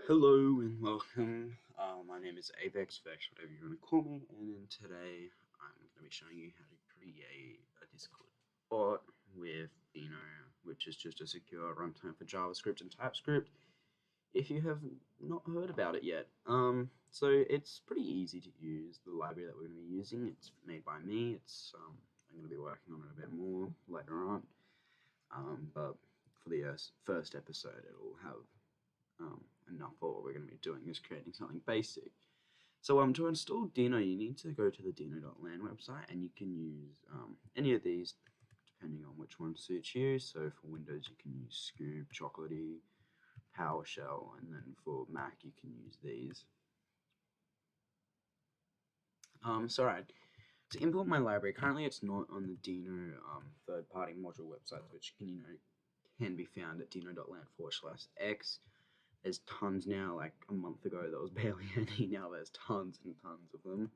Hello and welcome. My name is Apex Vex, whatever you want to call me, and today I'm going to be showing you how to create a Discord bot with Dino, which is just a secure runtime for JavaScript and TypeScript. If you have not heard about it yet, so it's pretty easy to use. The library that we're going to be using, it's made by me. I'm going to be working on it a bit more later on, but for the first episode, it'll have enough for what we're going to be doing is creating something basic. So to install Dino, you need to go to the dino.land website, and you can use any of these depending on which one suits you. So for Windows, you can use Scoop, Chocolatey, PowerShell, and then for Mac, you can use these. To import my library, currently it's not on the Dino third-party module websites, which can be found at dino.land/x. There's tons now. Like a month ago, there was barely any. Now there's tons and tons of them.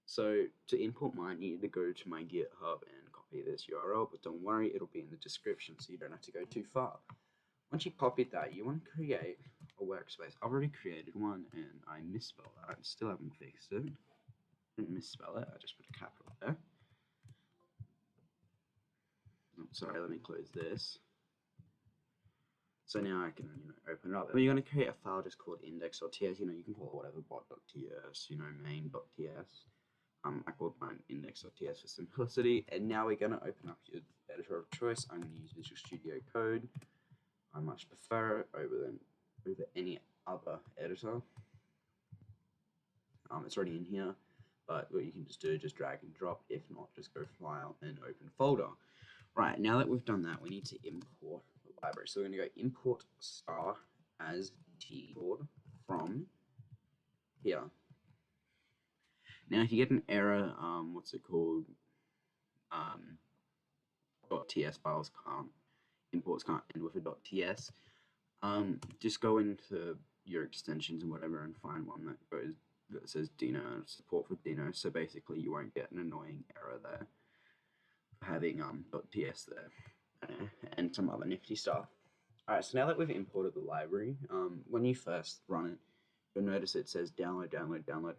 So to import mine, you need to go to my GitHub and copy this URL, but don't worry, it'll be in the description, so you don't have to go too far. Once you copied that, you want to create a workspace. I've already created one, and I misspelled that. I still haven't fixed it. I didn't misspell it. I just put a capital there. Oh, sorry, let me close this. So now I can, open it up. We're going to create a file just called index.ts. You can call it whatever, bot.ts, main.ts. I called mine index.ts for simplicity. And now we're going to open up your editor of choice. I'm going to use Visual Studio Code. I much prefer it over any other editor. It's already in here, but what you can just do, just drag and drop. If not, just go File and Open Folder. Right, now that we've done that, we need to import the library. So we're going to go import star as keyboard from here. Now, if you get an error, .ts files imports can't end with a .ts. Just go into your extensions and whatever and find one that says Dino, support for Dino. So basically, you won't get an annoying error there. Having .ts there and some other nifty stuff. Alright, so now that we've imported the library, when you first run it, you'll notice it says download.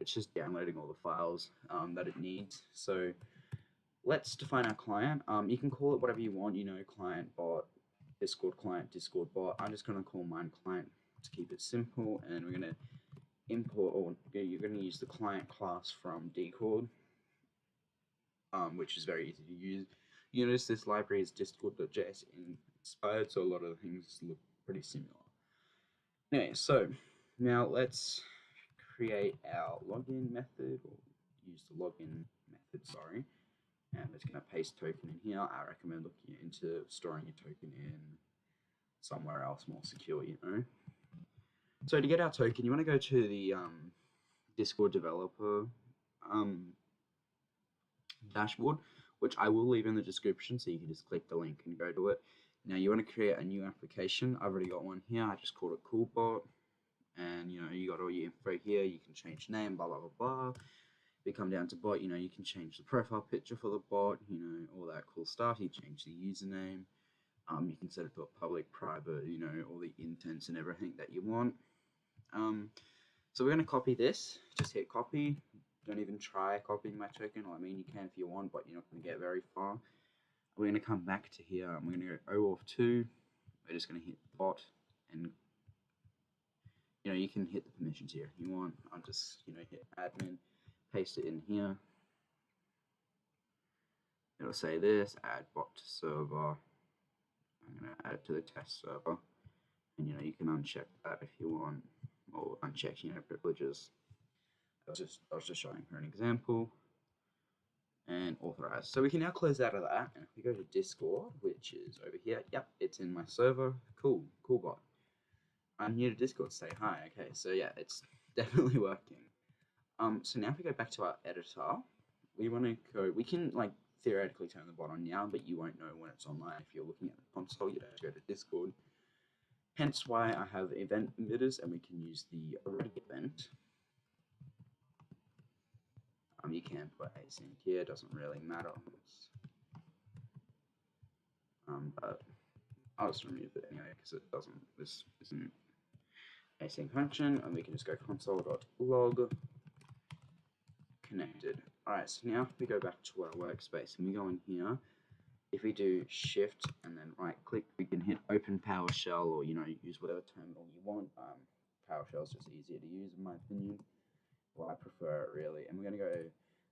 It's just downloading all the files that it needs. So let's define our client. You can call it whatever you want, client bot, Discord client, Discord bot. I'm just going to call mine client to keep it simple, and we're going to import, or you're going to use the client class from Discord. Which is very easy to use. You notice this library is discord.js inspired, so a lot of the things look pretty similar. Anyway, so now let's create our login method, or use the login method, sorry. And it's going to paste token in here. I recommend looking into storing your token in somewhere else more secure, So to get our token, you want to go to the Discord developer dashboard, which I will leave in the description, so you can just click the link and go to it. Now you want to create a new application. I've already got one here. I just called it CoolBot, and you got all your info here. You can change name, blah blah blah blah. If you come down to bot, you can change the profile picture for the bot, all that cool stuff. You change the username. You can set it to a public, private, all the intents and everything that you want. So we're going to copy this. Just hit copy. Don't even try copying my token. Well, I mean, you can if you want, but you're not going to get very far. We're going to come back to here, and we're going to go OAuth2. We're just going to hit bot, and you can hit the permissions here if you want. I'll just hit admin, paste it in here. It'll say this, add bot to server. I'm going to add it to the test server, and you can uncheck that if you want, or uncheck privileges. I was just showing her an example, and authorize. So we can now close out of that, and if we go to Discord, which is over here, yep, it's in my server. Cool bot. I'm new to Discord, say hi. Okay, so yeah, it's definitely working. So now if we go back to our editor, we can theoretically turn the bot on now, but you won't know when it's online. If you're looking at the console, you have to go to Discord. Hence why I have event emitters, and we can use the already event. You can put async here, doesn't really matter. But I'll just remove it anyway because this isn't async function, and we can just go console.log connected. Alright, so now if we go back to our workspace and we go in here, if we do shift and then right click, we can hit open PowerShell, or use whatever terminal you want. PowerShell is just easier to use in my opinion. Well, I prefer it really. And we're going to go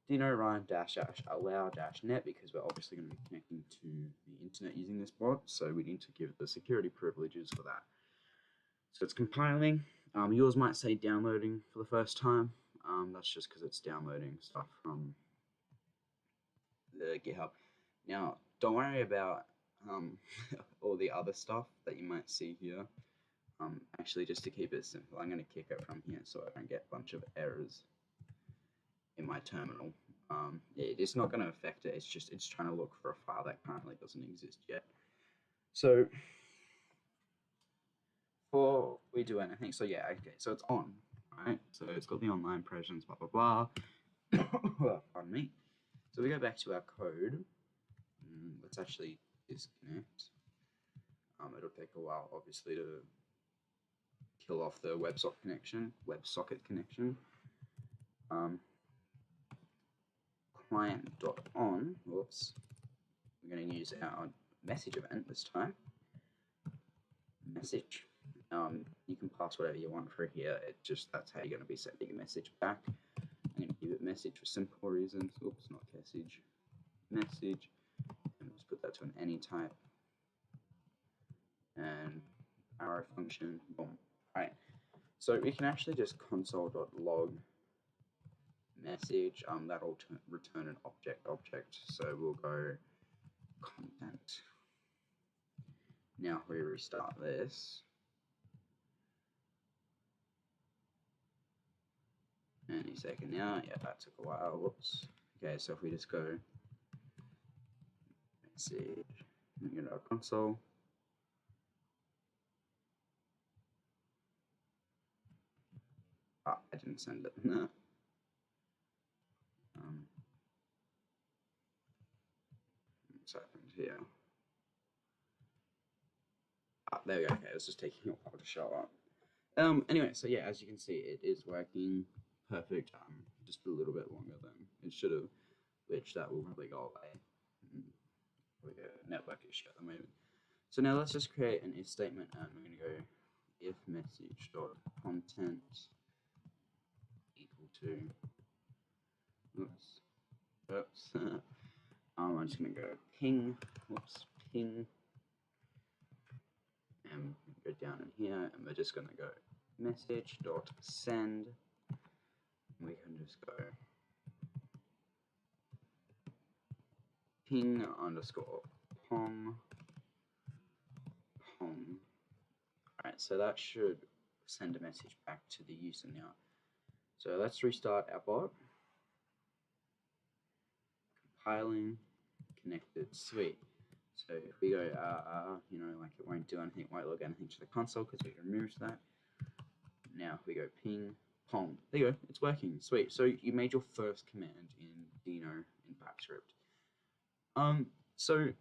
dino-run -allow-net because we're obviously going to be connecting to the internet using this bot, so we need to give the security privileges for that. So it's compiling. Yours might say downloading for the first time. That's just because it's downloading stuff from the GitHub. Now, don't worry about all the other stuff that you might see here. Actually, just to keep it simple, I'm going to kick it from here so I don't get a bunch of errors in my terminal. It's not going to affect it. It's trying to look for a file that currently doesn't exist yet. So before we do anything, so yeah, okay, so it's on, right? So it's got the online presence, blah blah blah. Pardon me. So we go back to our code. Let's actually disconnect. It'll take a while, obviously, to kill off the WebSocket connection. Client.on, whoops. We're going to use our message event this time. Message. You can pass whatever you want for here. That's how you're going to be sending a message back. I'm going to give it message for simple reasons. Oops, not message. Message. And let's put that to an any type. And arrow function. Boom. Alright. So we can actually just console.log message. That'll return an object. So we'll go content. Now if we restart this. Any second now. Yeah, that took a while. Whoops. Okay, so if we just go message, our console. I didn't send it. No. What's happened here? There we go. Okay, it was just taking a while to show up. Anyway, so yeah, as you can see, it is working perfect. Just a little bit longer than it should have, which that will probably go away. Probably a network issue at the moment. So now let's just create an if statement, and we're going to go if message dot content equal to. Oops. I'm just going to go ping. Ping. And go down in here, and we're just going to go message dot send. We can just go ping underscore pong. Alright, so that should send a message back to the user now. So let's restart our bot. Compiling, connected, sweet. So if we go, like it won't do anything, it won't log anything to the console because we removed that. Now if we go ping, pong, there you go, it's working, sweet. So you made your first command in Dino in TypeScript. So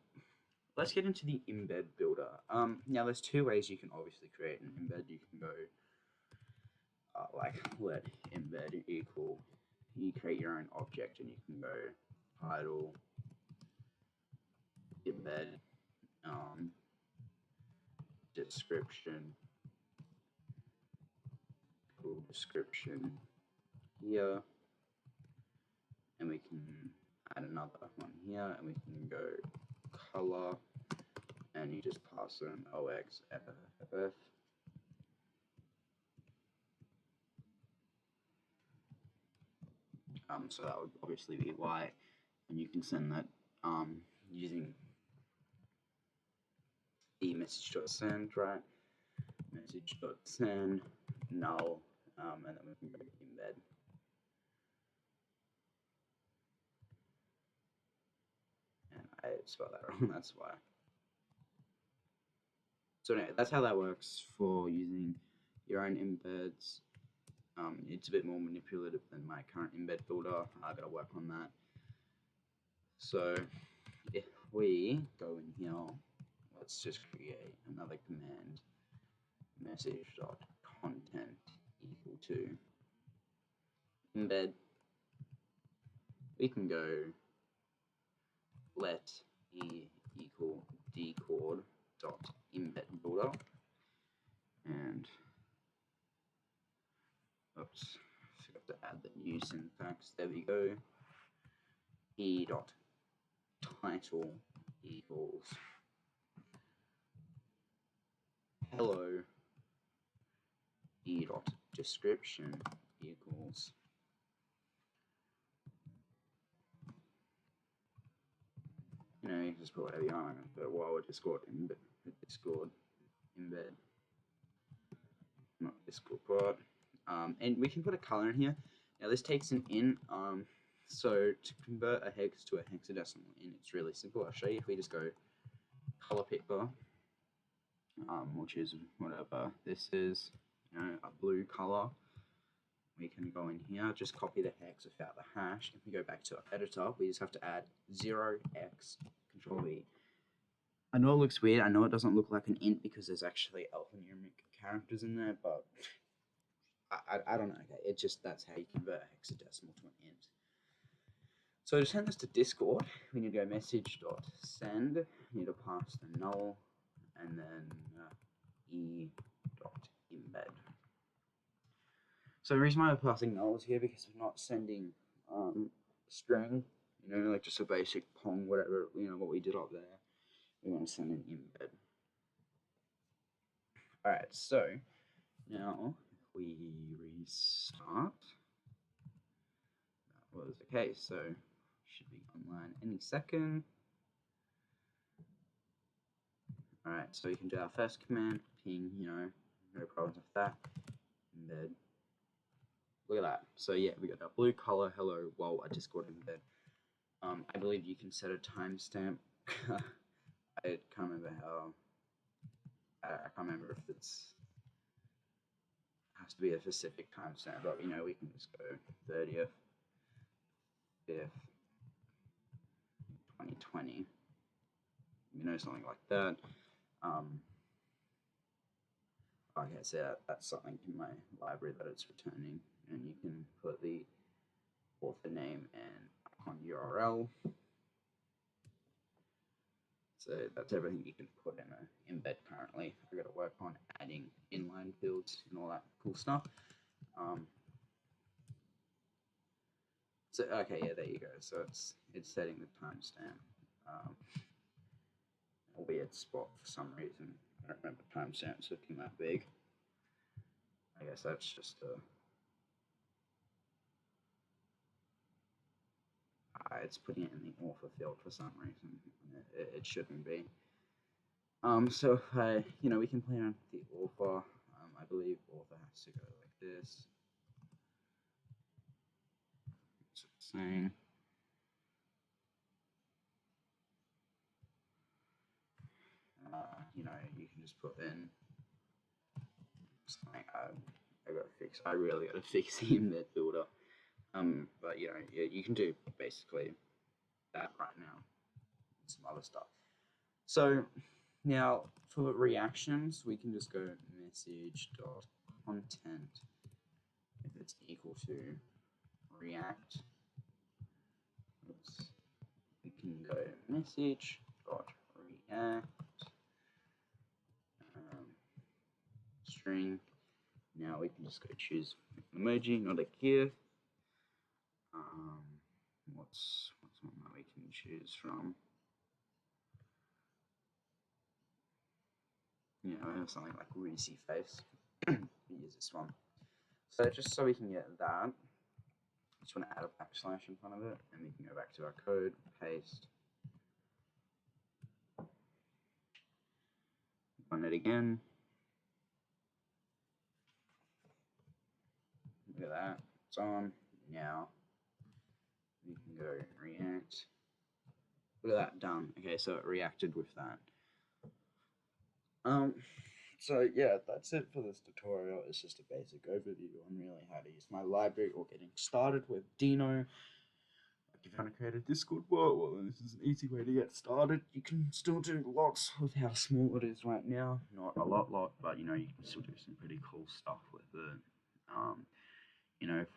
let's get into the Embed Builder. Now there's two ways you can obviously create an embed. You can go like let embed equal, you create your own object, and you can go title embed description here, and we can add another one here, and we can go color, and you just pass in OXFF. So that would obviously be white, and you can send that using message.send, right? Message.send null, and then we can go embed. And I spelled that wrong, that's why. So anyway, that's how that works for using your own embeds. It's a bit more manipulative than my current embed builder. I've got to work on that. So if we go in here, let's just create another command, message.content content equal to embed, we can go let e equal dcord dot embed builder, and oops, forgot to add the new syntax. There we go. E dot title equals hello. E dot description equals you can just put whatever you want, but while Discord embed, not Discord port. And we can put a color in here. Now this takes an int. So to convert a hex to a hexadecimal int, it's really simple. I'll show you. If we just go color picker, which is whatever this is, a blue color. We can go in here, just copy the hex without the hash. If we go back to our editor, we just have to add 0x Control V. I know it looks weird. I know it doesn't look like an int because there's actually alphanumeric characters in there, but I don't know. Okay, it's just that's how you convert a hexadecimal to an int. So to send this to Discord, we need to go message.send. We need to pass the null and then e.embed. So the reason why we're passing null is here because we're not sending string, like just a basic pong, whatever, what we did up there. We want to send an embed. Alright, so now if we restart, that was the case, so should be online any second. Alright, so you can do our first command, ping, no problems with that. Embed. Look at that. So yeah, we got that blue color, hello, while a Discord embed. I believe you can set a timestamp. I can't remember how. I can't remember if it has to be a specific timestamp, but we can just go 30th, 5th, 2020. Something like that. Okay, so that's something in my library that it's returning, and you can put the author name and icon URL. So that's everything you can put in an embed currently. I've got to work on adding inline fields and all that cool stuff. So okay, yeah, there you go. So it's setting the timestamp. A weird spot for some reason. I don't remember timestamps looking that big. I guess that's just it's putting it in the author field for some reason. It shouldn't be. So if we can play around with the author. I believe author has to go like this. What's it saying? You can just put in something. I got to fix. I really got to fix the embed builder. But you can do basically that right now. Some other stuff. So now for reactions, we can just go message.content if it's equal to react. Oops. We can go message.react string. Now we can just go choose an emoji, not a GIF. What's one that we can choose from? I have something like Reezy face. We use this one. So just so we can get that, just want to add a backslash in front of it, and we can go back to our code, paste, run it again. Look at that, it's on. Now we can go react. Look at that, done. Okay, so it reacted with that. So yeah, that's it for this tutorial. It's just a basic overview on really how to use my library or getting started with Dino. if you want to create a Discord bot, well, this is an easy way to get started. You can still do lots with how small it is right now. Not a lot, but you can still do some pretty cool stuff with it.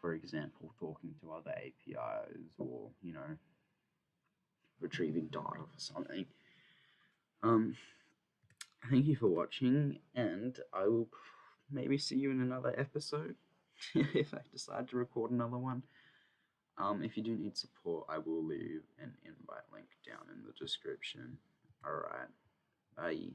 For example, talking to other APIs or, retrieving data for something. Thank you for watching, and I will maybe see you in another episode if I decide to record another one. If you do need support, I will leave an invite link down in the description. Alright, bye.